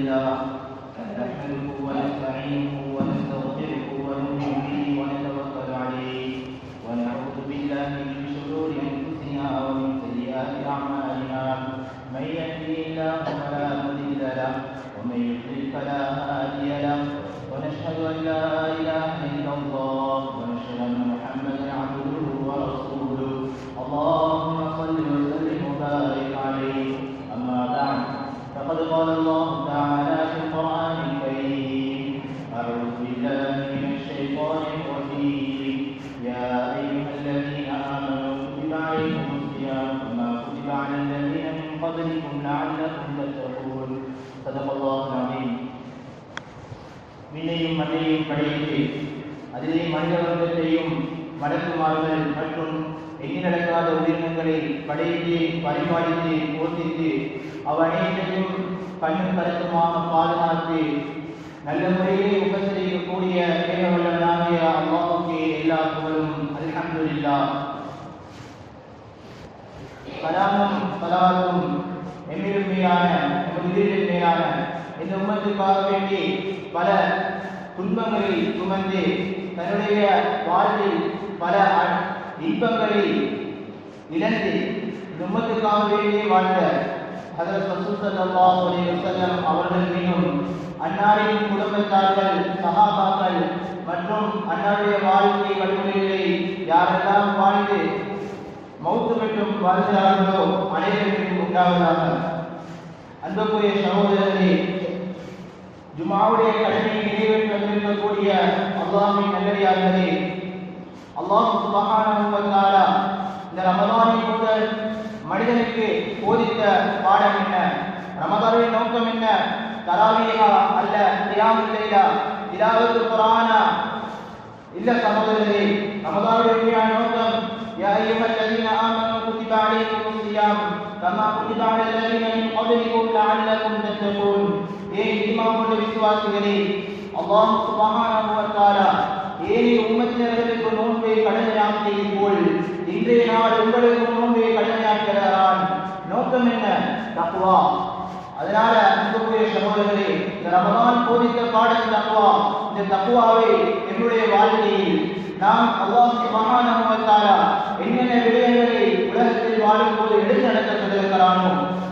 لله نحمده ونستعينه ونستغفره ونؤمن به ونتوكل عليه ونعوذ بالله من شرور أنفسنا ومن سيئات أعمالنا من يهده الله فلا مضل له ومن يضلل فلا هادي له ونشهد أن لا إله إلا الله ونشهد أن محمدا عبده ورسوله اللهم صل وسلم وبارك عليه أما بعد فقد قال الله تعالى في القرآن الكريم أعوذ بالله من الشيطان الرجيم يا أيها الذين آمنوا كتب عليكم الصيام كما كتب على الذين من قبلكم لعلكم تتقون صدق الله العظيم விண்ணையும் மண்ணையும் படைத்து அதிலே மனித வர்க்கத்தையும் மடக்குமார்கள் மற்றும் எண்ணி நடக்காத உயிரினங்களை படைத்து பரிபாலித்து போஷித்து அவ்வனைத்தையும் கண்ணும் கருத்துமாக பாதுகாத்து நல்ல முறையிலே உபசரிக்கக்கூடிய தேவவல்லவனாகிய அல்லாஹ்வுக்கு எல்லா புகழும் அல்ஹம்துலில்லாஹ். சலாமும் ஸலாத்தும் எம்மிருமையான எமதுயிரின்மையான இந்த உம்மத்துக்காக வேண்டி பல துன்பங்களை சுமந்து தன்னுடைய வாழ்வில் பல இன்பங்களை இழந்து இந்த உம்மத்துக்காக வேண்டியே வாழ்ந்த ஹஜ்ரத் ரசூல் ஸல்லல்லாஹு அலைஹி வஸல்லம் அவர்கள் மீதும் அன்னாரின் குடும்பத்தார்கள் சஹாபாக்கள் மற்றும் அன்னாருடைய வாழ்க்கை வழிமுறைகளை யாரெல்லாம் வாழ்ந்து மௌத்து பெற்றும் வாழ்கிறார்களோ அனைவருக்கும் உண்டாவதாக. அன்புக்குரிய சகோதரர்களே, ஜும்ஆவுடைய கடமையை நிறைவேற்றி வந்திருக்கக்கூடிய அல்லாஹ்வின் நல்லடியார்களே, அல்லாஹ் சுப்ஹானஹு வ தஆலா இந்த ரமதானின் முதல் மனிதனுக்கு போதித்த பாடம் என்ன, ரமதானின் நோக்கம் என்ன, தராவீஹா அல்ல கியாமுல் லைலா திலாவத்து குர்ஆனா இல்ல சகோதரர்களே, ரமதானுடைய நோக்கம் யா அய்யுஹல்லதீன ஆமனூ குதிப அலைக்குமுஸ் ஸியாம் கமா குதிப அலல் லதீன மின் கப்லிக்கும் லஅல்லக்கும் தத்தகூன். ஈமான் கொண்ட விசுவாசிகளே, அல்லாஹ் சுப்ஹானஹு வ தஆலா ஏனைய உம்மத்தினர்களுக்கு நோன்பை கடமையாக்கியது போல் இன்றைய நாள் உங்களுக்கு நோன்பை கடமையாக்கிறான். நோக்கம் என்ன? தக்வா. அதனால அன்புக்குரிய சகோதரர்களே, இந்த ரமலான் போதித்த பாடம் தக்வா. இந்த தக்வாவை என்னுடைய வாழ்க்கையில் நாம் அல்லாஹ் சுப்ஹானஹு வ தஆலா என்னென்ன விடயங்களை உலகத்தில் வாழும்போது எடுத்து நடக்க சொல்லியிருக்கிறானோ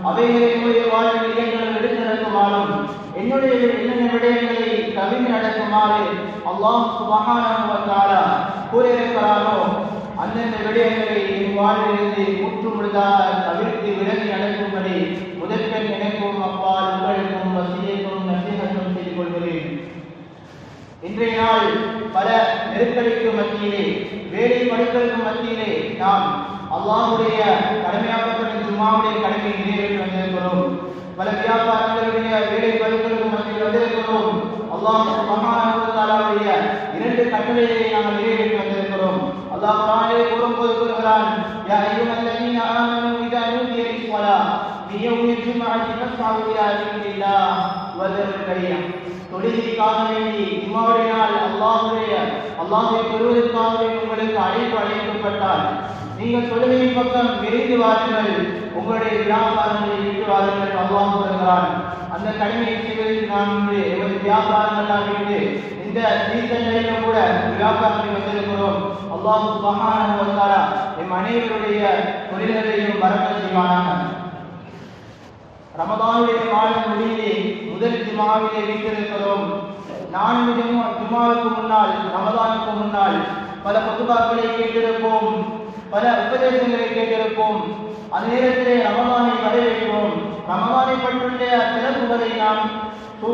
அவைகளை என்னுடைய வாழ்வில் எடுத்து நடக்குமாறும் என்னுடைய என்னென்ன விடயங்களை தவிர்த்து நடக்குமாறு அல்லாஹ் சுப்ஹானஹு வ தஆலா கூறியிருக்கிறானோ அந்தந்த விடயங்களை என் வாழ்விலிருந்து முற்றுமுழுதாக தவிர்த்து விலகி நடக்கும்படி முதற்கண் எனக்கும் அப்பால் உங்களுக்கும் வசியத்தும் நசீஹத்தும் செய்து கொள்கிறேன். இன்றைய நாள் பல நெருக்கடிக்கு மத்தியிலே, வேலை படுத்தலுக்கு மத்தியிலே நாம் அல்லாஹ்வுடைய கடமையாக்கப்பட்ட ஜும்ஆவுடைய கடமையை நிறைவேற்றி வந்திருக்கிறோம். பல வியாபாரங்களுடைய வேலை படுத்தலுக்கு மத்தியில் வந்திருக்கிறோம். அல்லாஹ் சுப்ஹானஹு வ தஆலாவுடைய இரண்டு கட்டளைகளை நாம் நிறைவேற்றி வந்திருக்கிறோம். அல்லாஹ் குர்ஆனிலே கூறும்போது கூறுகிறான், யா அய்யுஹல்லதீன ஆமனூ இதா நூதிய லிஸ்ஸலாஹ் மின் யௌமில் ஜும்ஆத்தி ஃபஸ்அவு இலா திக்ரில்லாஹ் வ தருல் பைஅ. தொழுகைக்காக வேண்டி ஜும்ஆவுடைய நாள் அல்லாஹ்வை தொழுவதற்காக வேண்டி உங்களுக்கு அழைப்பு அழைக்கப்பட்டால் நீங்கள் தொழுகையின் பக்கம் விரைந்து வாருங்கள், உங்களுடைய வியாபாரங்களை விட்டு வாருங்கள். அல்லாஹ் கூறுகிறான், அந்த கடமையை செய்வதற்கு நாம் எமது வியாபாரங்களாக விட்டு இந்த சீசனில கூட வியாபாரத்தை வந்திருக்கிறோம். அல்லாஹ் சுப்ஹானஹு வ தஆலா எம் அனைவருடைய தொழில்களையும் பரக்கத் செய்வானாக. ரமதானுடைய காலம் முடிந்து முதல் ஜும்ஆவிலே வீட்டிருக்கிறோம். 4 ஜும்ஆவுக்கு முன்னால், ரமதானுக்கு முன்னால் பல குதுபாக்களை கேட்டிருப்போம், பல உபதேசங்களை கேட்டிருப்போம். அந்த நேரத்திலே ரமதானை வரவேற்றோம். ரமதானை பற்றிய சிறப்புகளை நாம்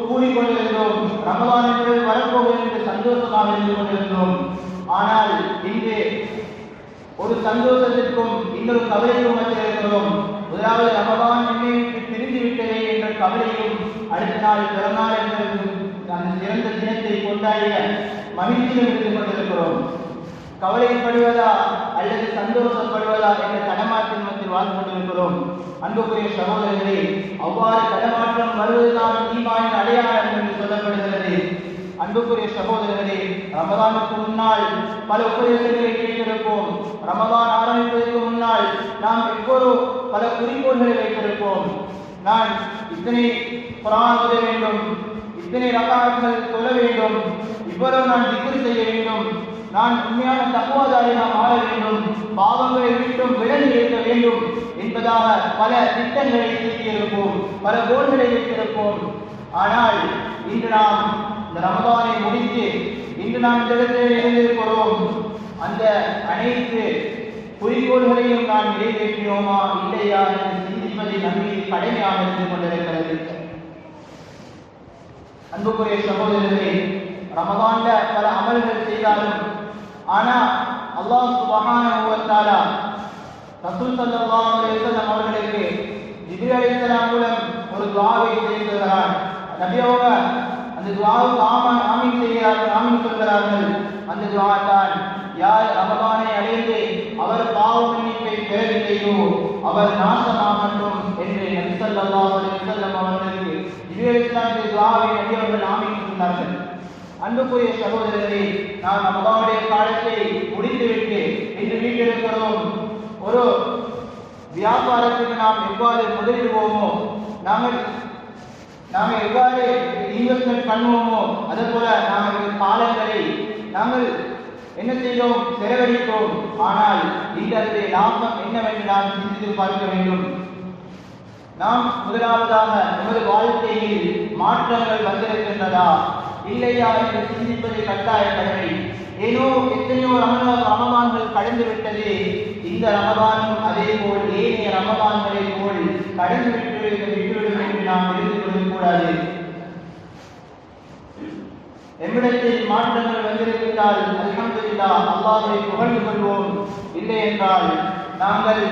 கூறிக்கொண்டிருந்தோம். ரமதானுக்குள் வரப்போவது என்று சந்தோஷமாக இருந்து கொண்டிருந்தோம். ஆனால் இன்று ஒரு சந்தோஷத்திற்கும் இன்னொரு கவலையும் வந்திருக்கிறோம். முதலாவது ரமதான் என்னை பிரிந்து விட்டதே என்ற கவலையும், அடுத்த நாள் பிறநாள் என்ற அந்த சிறந்த தினத்தை கொண்டாடிய மகிழ்ச்சியில் இருந்து கொண்டிருக்கிறோம். கவலைப்படுவதா அல்லது சந்தோஷப்படுவதா என்ற தடமாற்றின் மத்தியில் வாழ்ந்து கொண்டிருக்கிறோம். அன்புக்குரிய சகோதரர்களே, அவ்வாறு தடமாற்றம் வருவதுதான் ஈமானின் அடையாளம் என்று சொல்லப்படுகிறது. அன்புக்குரிய சகோதரர்களே, ரமதானுக்கு முன்னால் பல உபதேசங்களை கேட்டிருப்போம். ரமதான் ஆரம்பிப்பதற்கு முன்னால் நாம் எப்போதும் பல குறிக்கோள்களை வைத்திருப்போம். நான் இத்தனை குர்ஆன் ஓத வேண்டும், இத்தனை ரக்காத்துகள் தொழ வேண்டும், இவ்வளவு நான் திக்ர் செய்ய வேண்டும், நான் உண்மையான தக்வாதாரியாக ஆள வேண்டும், பாவங்களை விட்டும் விலகி இருக்க வேண்டும் என்பதாக பல திட்டங்களை தீட்டியிருப்போம், பல கோல்களை வைத்திருப்போம். ஆனால் இன்று நாம் இந்த ரமதானை முடித்து இன்று நாம் இந்த இடத்தில் இருந்திருக்கிறோம். அந்த அனைத்து குறிக்கோள்களையும் நாம் நிறைவேற்றினோமா இல்லையா என்று சிந்திப்பதை நம்மீது கடமையாக இருந்து கொண்டிருக்கிறது. அன்புக்குரிய சகோதரர்களே, ரமதான்ல பல அமல்கள் செய்தாலும் ஆனா அல்லாஹ் சுப்ஹானஹு வ தஆலா ரசூல் ஸல்லல்லாஹு அலைஹி வஸல்லம் அவர்களுக்கு ஜிப்ரீல் அலைஹிஸ்ஸலாம் மூலம் ஒரு துஆவை செய்கிறார். நபி அவங்க அந்த துஆவுக்கு ஆமீன் செய்கிறார்கள், ஆமீன் சொல்கிறார்கள். அந்த துஆ தான், யார் ரமதானை அடைந்து அவர் பாவ மன்னிப்பை பெறவில்லையோ அவர் நாசமாகட்டும் என்று நபி ஸல்லல்லாஹு அலைஹி வஸல்லம் அவர்களுக்கு ஜிப்ரீல் அலைஹிஸ்ஸலாம் துஆவை நபி அவர்கள் ஆமீன் சொன்னார்கள். அன்புக்குரிய சகோதரர்களே, நாம் ரமதானுடைய காலத்தை முடித்துவிட்டு இன்று வீட்டில் இருக்கிறோம். ஒரு வியாபாரத்துக்கு நாம் எவ்வாறு முதலிடுவோமோ, நாங்கள் எவ்வாறு இன்வெஸ்ட்மெண்ட் பண்ணுவோமோ அதே போல நாங்கள் காலங்களை நாங்கள் என்ன செய்தோம், செலவழித்தோம். ஆனால் இதனுடைய லாபம் என்னவென்று நாம் சிந்தித்து பார்க்க வேண்டும். நாம் முதலாவதாக நமது வாழ்க்கையில் மாற்றங்கள் வந்திருக்கின்றதா இல்லையா என்று சிந்திப்பதை கட்டாய கடமை. ஏனோ எத்தனையோ ரமதான்கள் கடந்து விட்டது. இந்த ரமதானும் அதே போல் ஏனைய ரமதான்களை போல் கடந்து விட்டுவிடும் என்று நாம் இருந்து கொள்ளக்கூடாது. எம்மிடத்தில் மாற்றங்கள் வந்திருக்கிறால் அல்ஹம்துலில்லாஹ், அல்லாஹ்வை புகழ்ந்து கொள்வோம். இல்லை என்றால் நாங்கள்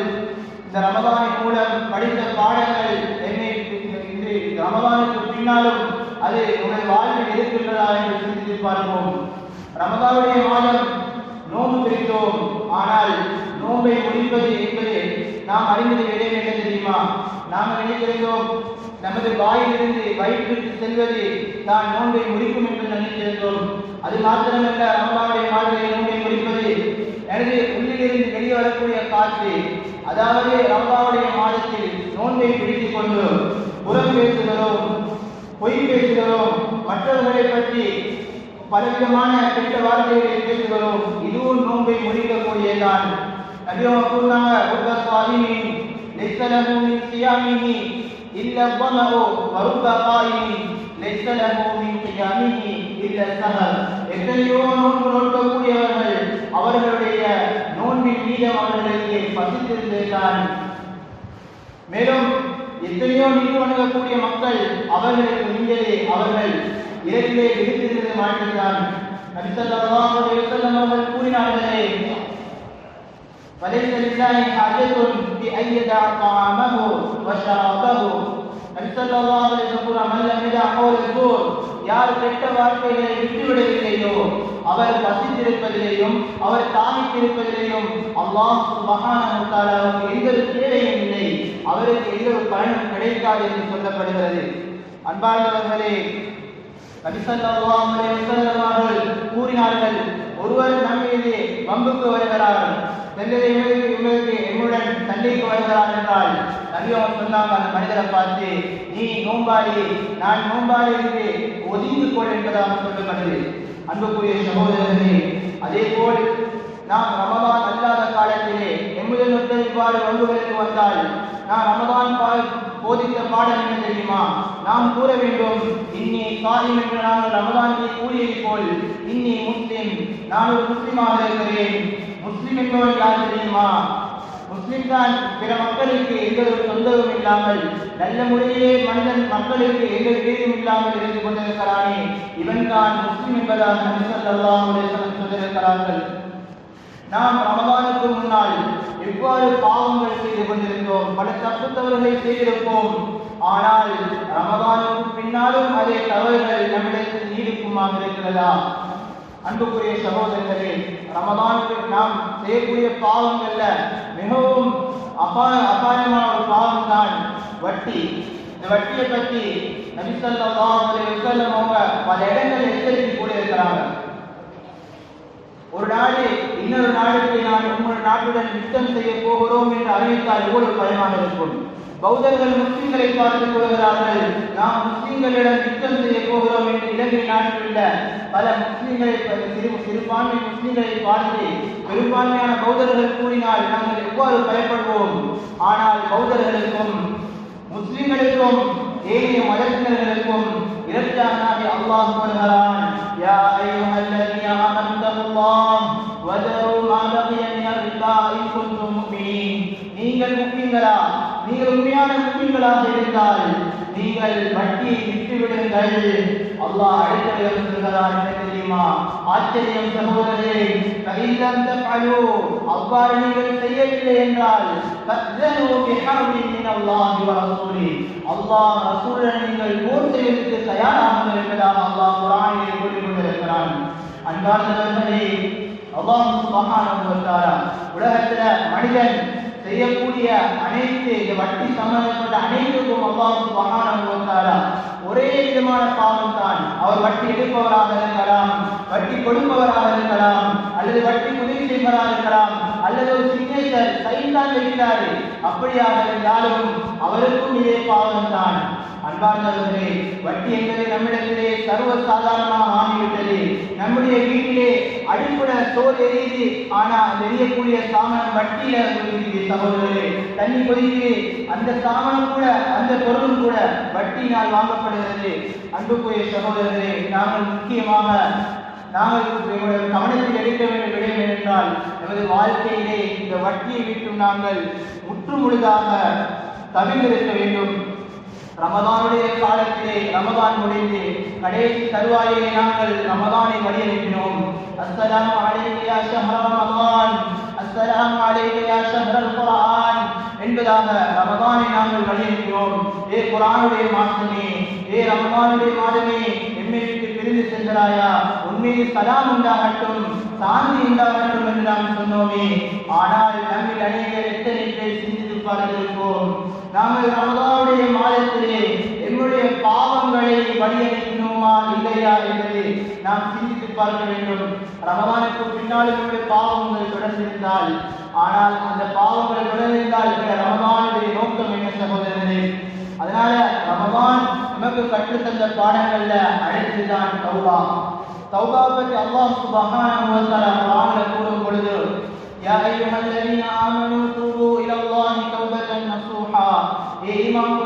இந்த ரமதானின் மூலம் படித்த பாடங்கள் என்னை ரமதானுக்கு பின்னாலும் அது உங்கள் வாழ்வில் இருக்கின்றதா என்று சிந்தித்து பார்ப்போம். ரமதானுடைய மாதம் நோன்பு பிடித்தோம். ஆனால் நோன்பை முடிப்பது என்பது நாம் அறிந்தது என்ன தெரியுமா? நாம் நினைத்திருந்தோம் நமது வாயிலிருந்து வயிற்றுக்கு செல்வது தான் நோன்பை முடிக்கும் என்று நினைத்திருந்தோம். அது மாத்திரமல்ல, ரமதானுடைய மாதத்தில் நோன்பை முடிப்பது எனது உள்ளிலிருந்து வெளியே வரக்கூடிய காற்று, அதாவது ரமதானுடைய மாதத்தில் நோன்பை பிடித்துக் கொண்டு புறம் பேசுகிறோம், பொய் பேசுகிறோம், மற்றவர்களை பற்றி பலவிதமான கெட்ட வார்த்தைகளை பேசுகிறோம். இதுவும் நோன்பை முடிக்கக்கூடியதான். நபி அவங்க கூறினாங்க, "ருப்ப ஸாயிமின் லைஸ லஹு மின் ஸியாமிஹி இல்லா ظمأ வருப்ப காயிமின் லைஸ லஹு மின் ஸியாமிஹி இல்லா ஸஹர்." எத்தனையோ நோன்பு நோக்கக்கூடியவர்கள் அவர்களுடைய நோன்பின் மீதம் அவர்களுக்கு பசித்திருந்தான். மேலும் எத்தனையோ நீர் வணங்கக்கூடிய மக்கள் அவர்களுக்கு மிஞ்சலே அவர்கள் இரவிலே விழித்திருந்தது மாற்றினார். நபி ஸல்லல்லாஹு அலைஹி வஸல்லம் அவர்கள் கூறினார்களே, "வலைஸ லில்லாஹி ஹாஜத்துன் ஃபி அய்யதா தஆமஹு வ ஷராபஹு." நபி ஸல்லல்லாஹு அலைஹி வஸல்லம் மல்லம் யதா கௌல ஸூர், யார் கெட்ட வார்த்தைகளை விட்டுவிடவில்லையோ அவர் பசித்திருப்பதிலேயும் அவர் தாகித்திருப்பதிலேயும் அல்லாஹ் சுப்ஹானஹு வ தஆலாவுக்கு எந்த தேவையும் இல்லை, அவருக்கு எந்த ஒரு பலனும் கிடைக்காது என்று சொல்லப்படுகிறது. அன்பார்ந்தவர்களே, நபி ஸல்லல்லாஹு அலைஹி வஸல்லம் அவர்கள் கூறினார்கள், ஒருவர் நம் மீது வம்புக்கு வருகிறார், எம்முடன் சண்டைக்கு வருகிறார் என்றால் நபி அவங்க சொன்னாங்க, அந்த மனிதரை பார்த்து, நீ நோம்பாளி, நான் நோம்பாளி என்று ஒதுங்கிக் கொள் என்பதாக சொல்லப்படுது. அன்புக்குரிய சகோதரர்களே, அதே போல் நாம் ரமதான் அல்லாத காலத்திலே எம்முடன் இவ்வாறு வம்புகளுக்கு வந்தால் நான் ரமதான் போதித்த பாடம் என்ன தெரியுமா? நாம் கூற வேண்டும், இன்னி சாயிம் என்று நாங்கள் ரமதானை கூறியதை போல் இன்னி முஸ்லிம், நான் ஒரு முஸ்லிமாக இருக்கிறேன். முஸ்லிம் என்பவன் யார் தெரியுமா? முஸ்லிம் தான் பிற மக்களுக்கு எந்த ஒரு தொந்தரவும் இல்லாமல் நல்ல முறையிலே மனிதன் மக்களுக்கு எந்த விதமும் இல்லாமல் இருந்து கொண்டிருக்கிறானே, இவன் தான் முஸ்லிம் என்பதாக நபி ஸல்லல்லாஹு அலைஹி வஸல்லம் சொல்லியிருக்கிறார்கள். நாம் ரமதானுக்கு முன்னால் எவ்வாறு பாவங்கள் செய்து கொண்டிருந்தோம், பல தப்பு தவறுகளை செய்திருப்போம். ஆனால் ரமதானுக்கு பின்னாலும் அதே தவறுகள் நம்மிடத்தில் நீடிக்குமாக இருக்கிறதா? அன்புக்குரிய சகோதரர்களே, ரமதானுக்கு நாம் செய்யக்கூடிய பாவங்கள்ல மிகவும் அபாயமான ஒரு பாவம் தான் வட்டி. இந்த வட்டியை பற்றி நபி ஸல்லல்லாஹு அலைஹி வஸல்லம் அவங்க பல இடங்கள் எச்சரிக்கை கூட இருக்கிறாங்க. ஒரு நாடு இன்னொரு நாடுக்கு நான் உங்கள் நாட்டுடன் யுத்தம் செய்ய போகிறோம் என்று அறிவித்தால் எவ்வளவு பயமாக இருக்கும். பௌத்தர்கள் முஸ்லிம்களை பார்த்து கூறுகிறார்கள், நாம் முஸ்லிம்களிடம் யுத்தம் செய்ய போகிறோம் என்று இலங்கை நாட்டில் உள்ள பல முஸ்லிம்களை சிறுபான்மை முஸ்லிம்களை பார்த்து பெரும்பான்மையான பௌத்தர்கள் கூறினால் நாங்கள் எவ்வாறு பயப்படுவோம்? ஆனால் பௌத்தர்களுக்கும் முஸ்லிம்களுக்கும் ஏனைய மதத்தினர்களுக்கும் இரண்டாக அல்லாஹ் கூறுகிறான், யா அய்யுஹல்லதீன ஆமனு தகுல்லாஹ் வதரு மா பகிய மினர் ரிபா இன் குன்தும் முஃமினீன். நீங்கள் முஃமின்களா? நீங்கள் உண்மையான முஃமின்களாக இருந்தால் நீங்கள் வட்டியை விட்டுவிடுங்கள். அல்லாஹ் அடுத்த சொல்கிறார், என்ன தெரியுமா? ஆச்சரியம் சகோதரரே, ஃபஇல்லம் தஃஅலு, அவ்வாறு நீங்கள் செய்யவில்லை என்றால் ஃபஅذنு பிஹர்பின் மினல்லாஹி வ ரசூலி, அல்லாஹ் ரசூலுடன் நீங்கள் போர் செய்வதற்கு தயாராக இருப்பதாக அல்லாஹ் குர்ஆனிலே கூறிக் கொண்டிருக்கிறான். அன்பார்ந்தவர்களே, அல்லாஹ் சுப்ஹானஹு வ தஆலா உலகத்துல மனிதன் செய்யக்கூடிய அனைத்து வட்டி சம்பந்தப்பட்ட அனைத்துக்கும் அல்லாஹ் சுப்ஹானஹு வ தஆலா ஒரே விதமான பாவம் தான். அவர் வட்டி எடுப்பவராக இருக்கலாம், வட்டி கொடுப்பவராக இருக்கலாம், அல்லது வட்டி உதவி செய்வராக இருக்கலாம், அல்லது ஒரு சிக்னேச்சர் சைன் தான் வைக்கிறாரு, அப்படியாக இருந்தாலும் அவருக்கும் இதே பாவம் தான். அன்பார்ந்தவர்களே, வட்டி என்பது நம்மிடத்திலே சர்வ சாதாரணமாக ஆகிவிட்டது. நம்முடைய வீட்டிலே அடிப்பட சோறு எரியுது, ஆனா அந்த எரியக்கூடிய சாமனம் வட்டியில இருக்குது சகோதரர்களே. தண்ணி கொதிக்குது, அந்த சாமனம் கூட அந்த பொருளும் கூட வட்டியினால் வாங்கப்படுகிறது. அன்புக்குரிய சகோதரர்களே, நாங்கள் முக்கியமாக கவனத்தில் எடுக்க வேண்டிய விடயம் என்றால், நமது வாழ்க்கையிலே இந்த வட்டியை விட்டு நாங்கள் முற்றுமுழுதாக தவிர்த்திருக்க வேண்டும். ரமதானுடைய காலத்திலே ரமதான் முடிந்து கடைசி தருவாயிலே நாங்கள் ரமதானை வழியனுப்பினோம். அஸ்ஸலாமு அலைக யா ஷஹ்ர ரமதான், அஸ்ஸலாமு அலைக யா ஷஹ்ரல் குர்ஆன் என்பதாக ரமதானை நாங்கள் வழியனுப்பினோம். ஏ குர்ஆனுடைய மாதமே, ஏ ரமதானுடைய மாதமே, எம்மை விட்டு பிரிந்து சென்றாயா, உன்மீது சலாம் உண்டாகட்டும், சாந்தி உண்டாகட்டும் என்று நாம் சொன்னோமே. ஆனால் நம்மில் அநேகர் எத்தனை பேர் சிந்தித்து பார்த்திருப்போம்? நாங்கள் ரமதானுடைய மாதத்திலே என்னுடைய பாவங்களை வழியனுப்பினோமா இல்லையா என்பதை நாம் சிந்தித்து பார்க்க வேண்டும். ரமதானுக்கு பின்னால் என்னுடைய பாவங்கள் தொடர்ந்திருந்தால், ஆனால் அந்த பாவங்கள் தொடர்ந்திருந்தால் ரமதானுடைய நோக்கம் என்ன சகோதரர்களே? அதனால ரமதான் நமக்கு கற்றுத்தந்த பாடங்கள்ல அடுத்துதான் தௌபா. தௌபா பற்றி அல்லாஹ் சுப்ஹானஹு வ தஆலா குர்ஆன்ல கூறும் பொழுது, யா அய்யுஹல்லதீன ஆமனூ தூபு இலல்லாஹி தௌபத்தன் நஸூஹா, ஈமான்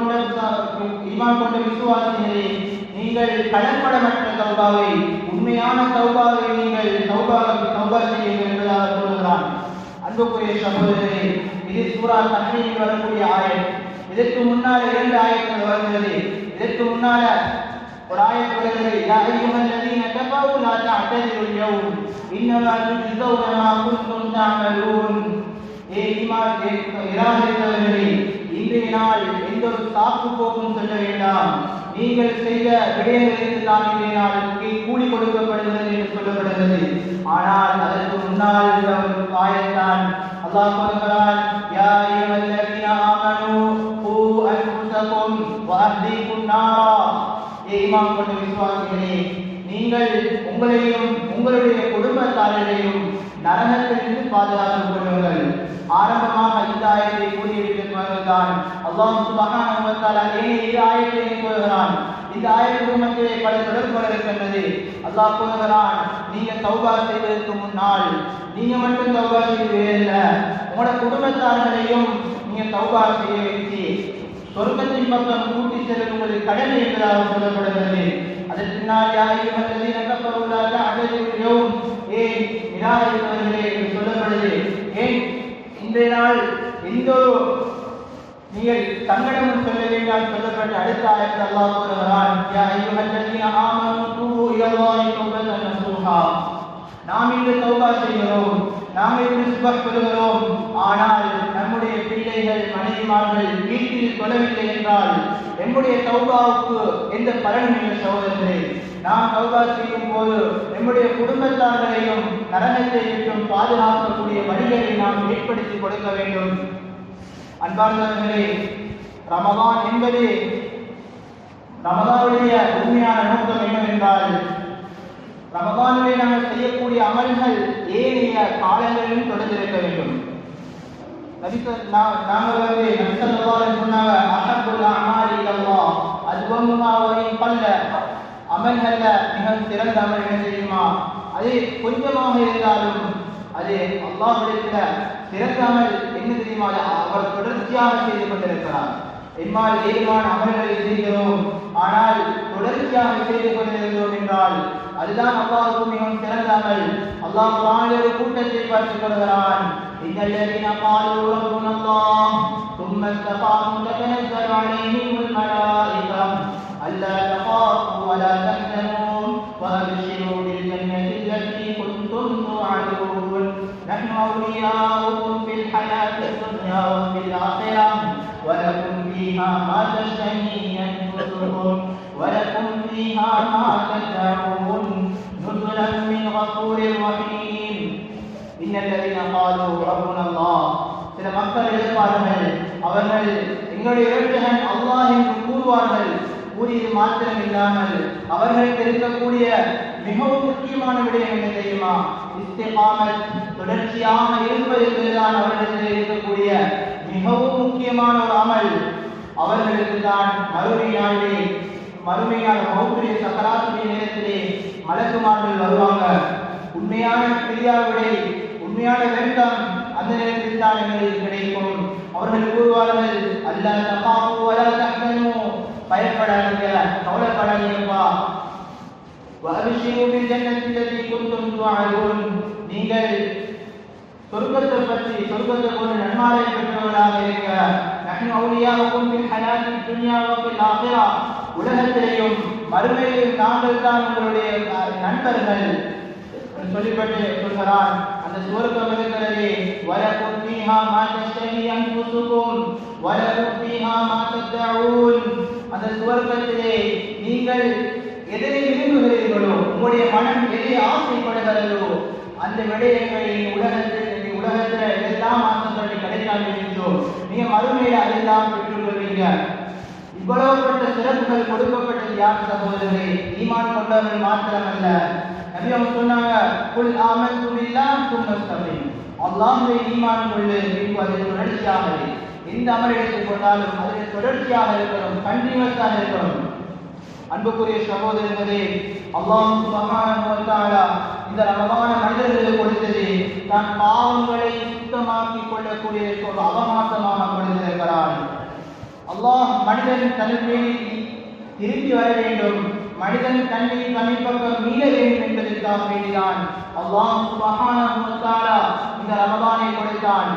கொண்ட விசுவாசிகளே, நீங்கள் கலப்படமற்ற தௌபாவை, உண்மையான தௌபாவை நீங்கள் தௌபா செய்யுங்கள் என்பதாக கூறுகிறான். அன்புக்குரிய சகோதரரே, இது சூரா தஹ்ரீமில் வரக்கூடிய ஆயத். இதற்கு முன்னால 2 ஆயத்துகள் வருகிறது. இதற்கு முன்னால ஒரு ஆயத் வருகிறது, யா அய்யுஹல்லதீன கஃபரு லா தஅ்ததிருல் யௌம் இன்னமா துஜ்ஸௌன மா குன்தும் தஅமலூன். நிராகரித்தவர்களே, இன்றைய நாள் எந்த ஒரு சாக்கு போக்கும் சொல்ல வேண்டாம். நீங்கள் செய்த விடயங்களுக்கு தான் இன்றைய நாளுக்கு கூலி கொடுக்கப்படுகிறது என்று சொல்லப்படுகிறது. ஆனால் அதற்கு முன்னால் உள்ள ஒரு ஆயத்தான் அல்லாஹ் கூறுகிறான், யா அய்யுஹல்லதீன ஆமனூ கூ அன்ஃபுஸகும் வ அஹ்லீகும் நாரா. ஈமான் கொண்ட விசுவாசிகளே, நீங்கள் உங்களையும் உங்களுடைய குடும்பத்தாரையும் நரகத்திலிருந்து பாதுகாத்துக் கொள்ளுங்கள். ஆரம்பமாக இந்த ஆயத்தை கூறியிருக்கிறான் அல்லாஹ் சுப்ஹானஹு வ தஆலா. இந்த ஆயத்தை கூறுகிறான், இந்த ஆயத்துக்கு மத்தியிலே பல தொடர்புகள் இருக்கின்றது. அல்லாஹ் கூறுகிறான், நீங்க தௌபா செய்வதற்கு முன்னால் நீங்க மட்டும் தௌபா செய்வதில்ல, உங்களோட குடும்பத்தார்களையும் நீங்க தௌபா செய்ய வைத்து சொர்க்கத்தின் பக்கம் கூட்டி செல்லும் உங்களுக்கு கடமை என்பதாக சொல்லப்படுகிறது. அதற்கு பின்னால் யா அய்யுஹல்லதீன கஃபரு லா தஅ்ததிருல் யௌம், ஏன் நிராகரித்தவர்களே என்று சொல்லப்படுது. ஏன் இன்றைய நாள் எந்த நீங்கள் சங்கடமும் சொல்ல வேண்டாம் சொல்லப்பட்ட அடுத்த ஆயத்தில் அல்லாஹ் கூறுகிறான், யா அய்யுஹல்லதீன ஆமனூ தூபு இலல்லாஹி தௌபத்தன் நஸூஹா. நாம் இன்று தௌபா செய்கிறோம், நாம் இன்று சுபஹ் பெறுகிறோம், ஆனால் நம்முடைய பிள்ளைகள் மனைவிமார்கள் வீட்டில் தொழவில்லை என்றால் நம்முடைய தௌபாவுக்கு எந்த பலனும் இல்லை சகோதரர்களே. நாம் தௌபா செய்யும் போது நம்முடைய குடும்பத்தார்களையும் நரகத்தை விட்டும் பாதுகாக்கக்கூடிய வழிகளை நாம் ஏற்படுத்தி கொடுக்க வேண்டும். அன்பார்ந்தவர்களே, ரமதான் என்பது ரமதானுடைய உண்மையான நோக்கம் என்னவென்றால், ரமதானிலே நாங்கள் செய்யக்கூடிய அமல்கள் ஏனைய காலங்களிலும் தொடர்ந்திருக்க வேண்டும். நாங்கள் நபி ஸல்லல்லாஹு அலைஹி சொன்னாங்க, அஹப்புல் அமாலி இலல்லாஹ் அத்வமுஹா வ இன் கல்ல. அமல்கள்ல மிக சிறந்த அமல் என்ன தெரியுமா? அது கொஞ்சமாக இருந்தாலும் அது அல்லாஹ்விடத்துல சிறந்த அமல் என்ன தெரியுமா? அவர் தொடர்ச்சியாக செய்து கொண்டிருக்கிறார். எம்மால் ஏழுமான அமல்களை செய்கிறோம், ஆனால் தொடர்ச்சியாக செய்து கொண்டிருக்கிறோம் என்றால் அதுதான் அல்லாஹ்வுக்கு மிகவும் சிறந்த அமல். அல்லாஹ் குர்ஆனில் ஒரு கூட்டத்தை பார்த்துக் கொள்கிறான். இன்னல்லதீன காலூ ரப்புனல்லாஹ் ثم استقاموا تتنزل عليهم الملائكة ألا تخافوا ولا تحزنوا وأبشروا بالجنة التي كنتم توعدون نحن أولياؤكم في الحياة الدنيا وفي الآخرة ولكم فيها ما تشتهي أنفسكم ولكم فيها ما تدعون نزلا من غفور رحيم إن الذين قالوا ربنا الله. சில மக்கள் எழுப்பார்கள், அவர்கள் எங்களுடைய இரட்சகன் அல்லாஹ் என்று கூறுவார்கள். கூறியது மாத்திரம் இல்லாமல் அவர்களுக்கு இருக்கக்கூடிய மிகவும் முக்கியமான விடயம் என்ன தெரியுமா? இஸ்திகாமத், தொடர்ச்சியாக இருப்பது என்பதுதான் அவர்களுக்கு இருக்கக்கூடிய மிகவும் முக்கியமான ஒரு அமல். அவர்களுக்கு தான் மறுமையான மௌத்துடைய சக்கராத்துடைய நேரத்திலே மலக்குமார்கள் வருவாங்க. உண்மையான பிரியாவிடை, உண்மையான வேண்டாம் அந்த நேரத்தில் தான் எங்களுக்கு கிடைக்கும். அவர்கள் கூறுவார்கள், அல்லா தகாஃபு வலா தஹ்சனு, பயப்படாதீங்க, கவலைப்படாதீங்கப்பா. வஅப்ஷிரு பில் ஜன்னத்தி அல்லதி குன்தும் துஅதுன், நீங்கள் சொர்க்கத்தை பற்றி, சொர்க்கத்தை கொண்டு நன்மாரை பெற்றவர்களாக இருக்க. நஹ்னு அவுலியாவுக்கும் ஃபில் ஹயாத்தி துன்யா வ ஃபில் ஆখিরা, உலகத்திலேயும் மறுமையிலும் நாங்கள் தான் உங்களுடைய நண்பர்கள் சொல்லிப்பட்டு சொல்கிறான். அந்த சுவர்க்கம் இருக்கிறதே, வலக்கும் ஃபீஹா மா தஷ்தஹி அன்ஃபுசுக்கும் வலக்கும் ஃபீஹா மா ததஊன், அந்த சுவர்க்கத்திலே நீங்கள் எதை விரும்புகிறீர்களோ, உங்களுடைய மனம் எதை ஆசைப்படுகிறதோ அந்த விடயங்களை உலகத்தில் எதெல்லாம் ஆசைப்பட்டு கிடைக்காது என்றோ நீங்க மறுமையில அதெல்லாம் பெற்றுக்கொள்வீங்க. இவ்வளவுப்பட்ட சிறப்புகள் கொடுக்கப்பட்டது யார் சகோதரர்களே? ஈமான் கொண்டவர்கள் மாத்திரமல்ல. நபி அவங்க சொன்னாங்க, குல் ஆமன்து பில்லாஹ் சும்ம இஸ்தகீம், அல்லாஹ்வை ஈமான் கொள்ளு, பின்பு அதில் தொடர்ச்சியாக எந்த அமல் எடுத்துக் கொண்டாலும் அதில் தொடர்ச்சியாக இருக்கணும், கண்டினியூஸாக இருக்கணும். அன்புக்குரிய சகோதரர்களே, அல்லாஹ் சுப்ஹானஹு வ தஆலா இந்த ரமலான மனிதர்களுக்கு கொடுத்தது தான் பாவங்களை சுத்தமாக்கிக் கொள்ளக்கூடியதற்கு ஒரு அவகாசமாக கொடுத்திருக்கிறான். அல்லாஹ் மனிதன் தன்னை திரும்பி வர வேண்டும், மனிதன் தன்னை பக்கம் மீள வேண்டும் என்பதற்காக வேண்டிதான் அல்லாஹ் சுப்ஹானஹு வ தஆலா இந்த ரமலானை கொடுத்தான்.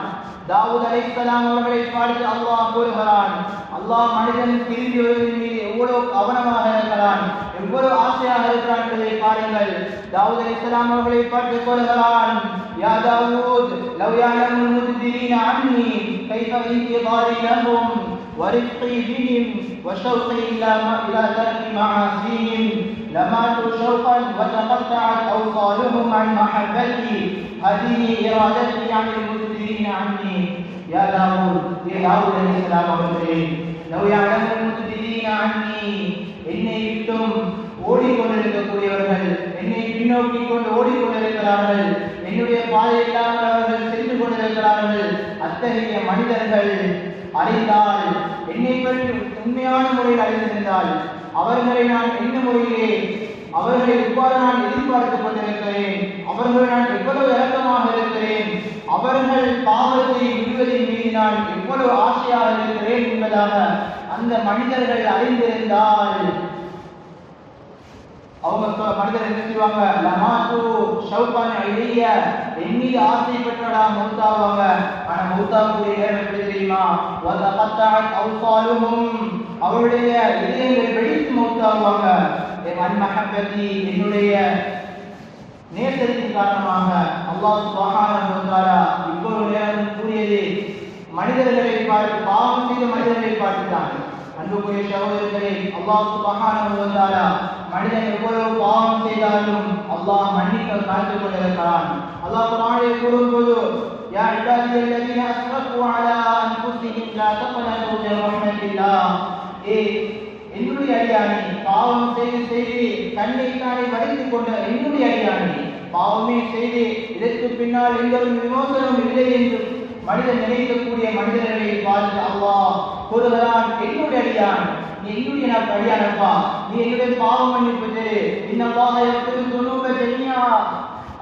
தாவூத் அலைஹிஸ்ஸலாம் அவர்களை பார்த்து அல்லாஹ் கூறுகிறான், அல்லாஹ் மனிதன் திரும்பி வருவதன் மீது எவ்வளவு கவனமாக இருக்கிறான், எவ்வளவு ஆசையாக இருக்கிறான் என்பதை பாருங்கள். தாவூத் அலைஹிஸ்ஸலாம் அவர்களை பார்த்து கூறுகிறான், யா தாவூத் லவ் யஅலமுல் முத்பிரீன அன்னி கைஃப இன்திதாரி லஹும் ورفقي بهم وشوقي إلى ترك معاصيهم لماتوا شوقا وتقطعت أوصالهم عن محبتي هذه إرادتي عن المدبرين عني. يا داود عليه السلام அவர்களே, لو يعلم المدبرين عني, என்னை விட்டும் ஓடிக்கொண்டிருக்கக்கூடியவர்கள், என்னை பின்னோக்கி கொண்டு ஓடிக்கொண்டிருக்கிறார்கள், என்னுடைய பாதை இல்லாமல் அவர்கள் சென்று கொண்டிருக்கிறார்கள், அத்தகைய மனிதர்கள் அறிந்தால், என்னை பற்றி உண்மையான முறையில் அறிந்திருந்தால் அவர்களை நான் என்ன முறையிலே, அவர்களை எவ்வாறு நான் எதிர்பார்த்துக் கொண்டிருக்கிறேன், அவர்களை நான் எவ்வளவு இறக்கமாக இருக்கிறேன், அவர்கள் பாவத்தை விடுவதின் மீது நான் எவ்வளவு ஆசையாக இருக்கிறேன் என்பதாக அந்த மனிதர்கள் அறிந்திருந்தால் அவங்க மனிதர் என்ன செய்வாங்க, லமாத்து ஷௌகான் இலைய, என் மீது ஆசைப்பட்டவடா மௌத்தாவாங்க. ஆனா மௌத்தாவுடைய நேரம் எப்படி தெரியுமா? வதகத்தஅத் அவ்சாலுஹும், அவருடைய இதயங்கள் வெடித்து மௌத்தாவாங்க. என் மஹப்பதி, என்னுடைய நேசத்தின் காரணமாக. அல்லாஹ் சுப்ஹானஹு வ தஆலா இவ்வளவு நேரம் கூறியது மனிதர்களை பார்த்து, பாவம் செய்த மனிதர்களை பார்த்துதான். அன்புக்குரிய சகோதரர்களே, அல்லாஹ் சுப்ஹானஹு வ தஆலா மனிதன் எவ்வளவு பாவம் செய்தாலும் அல்லாஹ் மன்னிக்க காத்துக் கொண்டிருக்கிறான். அல்லாஹ் குர்ஆனில் கூறும்போது, யா இபாதியல்லதீன அஸ்ரஃபு அலா அன்ஃபுஸிஹிம் லா தக்னது மின் ரஹ்மத்தில்லாஹ், என்னுடைய அடியானே, பாவம் செய்து தன்னைத்தானே வடித்துக் கொண்ட என்னுடைய அடியானே, பாவமே செய்து இதற்கு பின்னால் எந்த ஒரு விமோசனம் இல்லை என்று மனிதன் நினைக்கக்கூடிய மனிதர்களை பார்த்து அல்லாஹ் கூறுகிறான், என்னுடைய அடியான், நீ என்னுடைய அடியானப்பா, நீ என்னுடைய பாவம் மன்னிப்பு தரு. இன்னல்லாஹ யக்ஃபிரு ذُنُوبَ ஜமீஆ.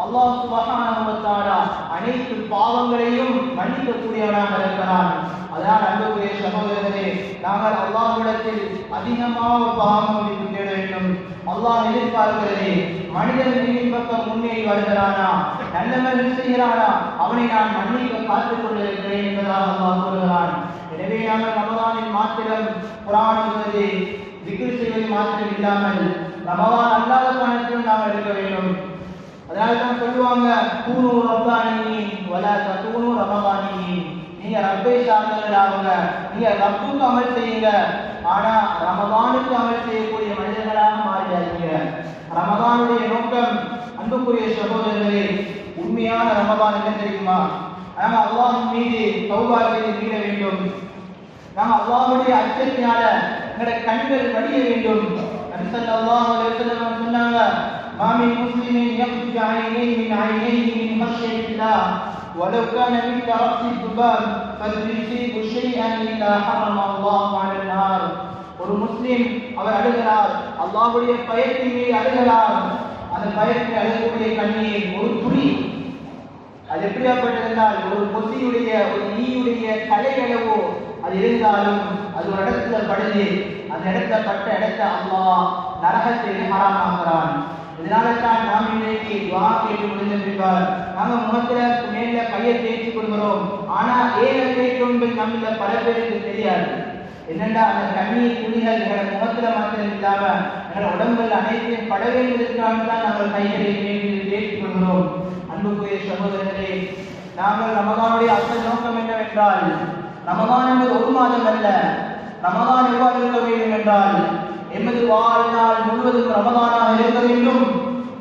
அல்லாஹ் சுப்ஹானஹு வ தஆலா அனைத்து பாவங்களையும் மன்னிக்கக்கூடியவனாக இருக்கிறான். அதனால் அன்புக்குரிய சகோதரர்களே, நாங்கள் அல்லாஹ்விடத்தில் அதிகமாக பாவம் மன்னிப்பு தேட வேண்டும். அல்லாஹ் எதிர்பார்க்கிறதே, மனிதன் நீரின் பக்கம் முன்னேறி வருகிறானா, நல்லவர்கள் செய்கிறானா, அவனை நான் மன்னிக்க காத்துக் கொண்டிருக்கிறேன் என்பதாக அல்லாஹ் கூறுகிறான். எனவே நாங்கள் ரமதானில் மாத்திரம் குர்ஆன் ஓதுவது, திக்ர் செய்வது மாத்திரம் இல்லாமல் ரமதான் அல்லாத காலத்திலும் நாங்கள் இருக்க வேண்டும். அதனால தான் சொல்லுவாங்க, கூனு ரப்பானியின் வலா தகூனு ரமதானியின். நீங்க ரப்பை சார்ந்தவர்களாகுங்க, நீங்க ரப்புக்கு அமல் செய்யுங்க, ஆனா ரமதானுக்கு அமல் செய்யக்கூடிய மனிதர்களாக மாறிடாதீங்க. ரமதானுடைய நோக்கம் அன்புக்குரிய சகோதரர்களே, உண்மையான ரமதான் என்ன தெரியுமா? நாம அல்லாஹ்வின் மீது தௌபா செய்து மீள வேண்டும். நாம அல்லாஹ்வுடைய அச்சத்தினால எங்களுடைய கண்கள் வடிய வேண்டும். நபி ஸல்லல்லாஹு அலைஹி வஸல்லம் சொன்னாங்க, மா மின் முஸ்லிமின் யக்ஃபி ஐனைஹி மின் ஐனைஹி மின் ஹஷ்யத்தில்லாஹ் ولو كان مثل رأس الذباب فليصيب شيئا إلا حرم الله على النار. ஒரு முஸ்லிம் அவர் அழுகிறார், அல்லாஹ்வுடைய பயத்தின் மீது அழுகிறார். அந்த பயத்தில் அழுகக்கூடிய கண்ணீர் ஒரு துளி, அது எப்படியாப்பட்டிருந்தால் ஒரு கொத்தியுடைய ஒரு ஈயுடைய தலையளவோ அது இருந்தாலும் அது ஒரு இடத்துல படுது, அந்த இடத்துல பட்ட இடத்த அல்லாஹ் நரகத்தை ஹராமாக்குறான். இதனால தான் நாம் இன்றைக்கு துஆ கேட்டு முடிந்த பின்பார் நாங்கள் முகத்துல மேல கையை தேய்ச்சி கொள்கிறோம். ஆனா ஏன் தேய்க்கிறோம் என்பது நம்மள பல பேருக்கு தெரியாது. என்னென்னா அந்த கண்ணீர் துளிகள் எங்களை முகத்துல மாத்திரம் இல்லாம எங்களை உடம்புல அனைத்தையும் பட வேண்டியதற்காக தான் நாங்கள் கைகளை தேய்ச்சி கொள்கிறோம். அன்புக்குரிய சகோதரர்களே, நாங்கள் ரமதானுடைய அசல் நோக்கம் என்னவென்றால், ரமதான் என்பது ஒரு மாதம் அல்ல. ரமதான் எவ்வாறு இருக்க வேண்டும் என்றால், எமது வாழ்நாள் முழுவதும் ரமதானாக இருக்க வேண்டும்.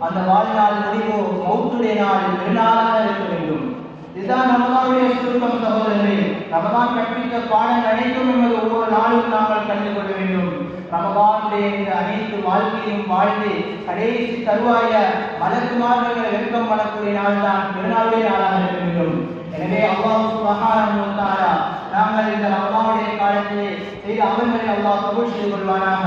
அந்த வாழ்நாள் முடிவோ மௌத்துடைய நாள் பெருநாளாக இருக்க வேண்டும். இதுதான் ரமதானுடைய சுருக்கம் சகோதரர்களே. ரமதான் கற்பித்த பாடங்கள் அனைத்தும் என்பது ஒவ்வொரு நாளும் நாங்கள் கண்டு கொள்ள வேண்டும். ரமதானுடைய இந்த அனைத்து வாழ்க்கையும் வாழ்ந்து கடைசி தருவாய மலக்குமார்கள் வெட்கம் வரக்கூடிய நாள் தான் பெருநாளுடைய நாளாக இருக்க வேண்டும். எனவே அல்லாஹ் சுப்ஹானஹு வ தஆலா நாங்கள் இந்த ரமதானுடைய காலத்திலே செய்த அமல்களை அல்லாஹ் கபூல் செய்து கொள்வானாக.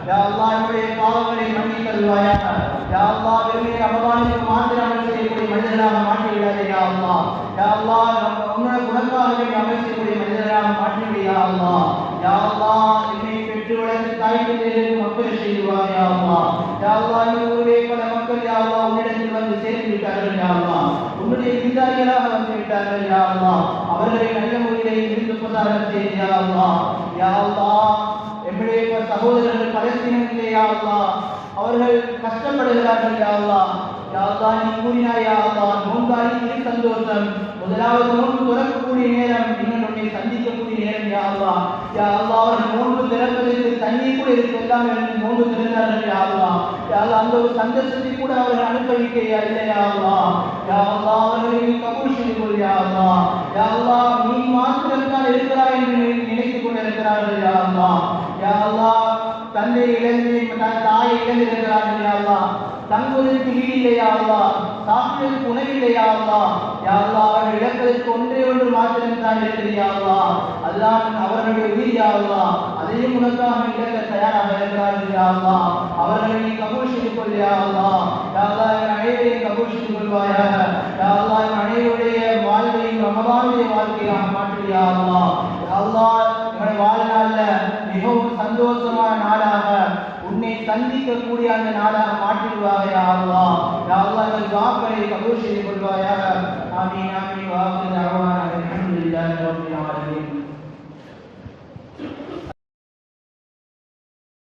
யா அல்லாஹ் என்னுடைய பாவங்களை மன்னித்து தருவாயாக. யா அல்லாஹ் வெறும் ரமதானுக்கு மாத்திரம் அமல் செய்யக்கூடிய மனிதர்களாக மாற்றி விடாதே யா அல்லாஹ். யா அல்லாஹ் உன்னுடைய குணக்காக அமல் செய்யக்கூடிய மனிதர்களாக மாற்றி யா அல்லாஹ். யா அல்லாஹ் என்னை பெற்று வளர்ந்து தாய்க்கு தேர்வு மக்கள் செய்வார் யா அல்லாஹ். யா அல்லாஹ் ஊரிலே பல மக்கள் யா அல்லாஹ் உன்னிடத்தில் வந்து சேர்ந்து விட்டார்கள் யா அல்லாஹ். உன்னுடைய விருந்தாளிகளாக வந்து விட்டார்கள் யா அல்லாஹ். அவர்களை நல்ல முறையிலே இருந்து பிரசாரம் செய்து யா அல்லாஹ். யா அல்லாஹ் எம்முடைய சகோதரர்கள் பலஸ்தீனத்திலே யா அல்லாஹ் அவர்கள் கஷ்டப்படுகிறார்கள் யா அல்லாஹ். யா அல்லாஹ் நீ கூறினாய் யா அல்லாஹ், நோன்பாளிக்கு சந்தோஷம், முதலாவது நோன்பு திறக்கக்கூடிய நேரம், இன்னொன்றை சந்திக்கக்கூடிய நேரம் யா அல்லாஹ். யா அல்லாஹ் அவர்கள் நோன்பு திறப்பதற்கு தண்ணீர் கூட இருக்கலாம் என்று நோன்பு திறந்தார்கள் யா அல்லாஹ். யா அல்லாஹ் அந்த ஒரு சந்தோஷத்தை கூட அவர்கள் அனுபவிக்கையா இல்லை யா அல்லாஹ். யா அல்லாஹ் அவர்களை நீ கபூல் செய்து கொள் யா அல்லாஹ். யா அல்லாஹ் நீ மாத்திரம் தான் இருக்கிறாய் என்று நினைத்துக் கொண்டிருக்கிறார்கள் யா அல்லாஹ். யா அல்லாஹ் தந்தை இழந்து தாயை இழந்திருக்கிறார்கள் யா அல்லாஹ். தங்குவதற்கு வீடு இல்லையா அல்லாஹ், சாப்பிடுவதற்கு உணவில்லையா அல்லாஹ். யா அல்லாஹ் அவர்கள் இழப்பதற்கு ஒன்றே ஒன்று மாத்திரம் தான் இருக்கிறது யா அல்லாஹ். அதுதான் அவர்களுடைய உயிர் யா அல்லாஹ். அதையும் உனக்காக இழக்க தயாராக இருக்கிறார்கள் யா அல்லாஹ். அவர்களை நீ கபூல் செய்து கொள் யா அல்லாஹ். யா அல்லாஹ் என் அனைவரையும் கபூல் செய்து கொள்வாயாக. யா அல்லாஹ் என் அனைவருடைய வாழ்வையும் ரமதானுடைய வாழ்க்கையாக மாற்று யா அல்லாஹ். யா அல்லாஹ் எங்களுடைய வாழ்நாள்ல மிகவும் சந்தோஷமான நாளாக உன்னை சந்திக்கக்கூடிய அந்த நாளாக மாற்றிடுவாக யா அல்லாஹ். யா அல்லாஹ் எங்கள் துஆக்களை கபூல் செய்து கொள்வாயாக. ஆமீன் ஆமீன். வா ஆகிரு தஅவானா அல்ஹம்துலில்லாஹி ரப்பில் ஆலமீன்.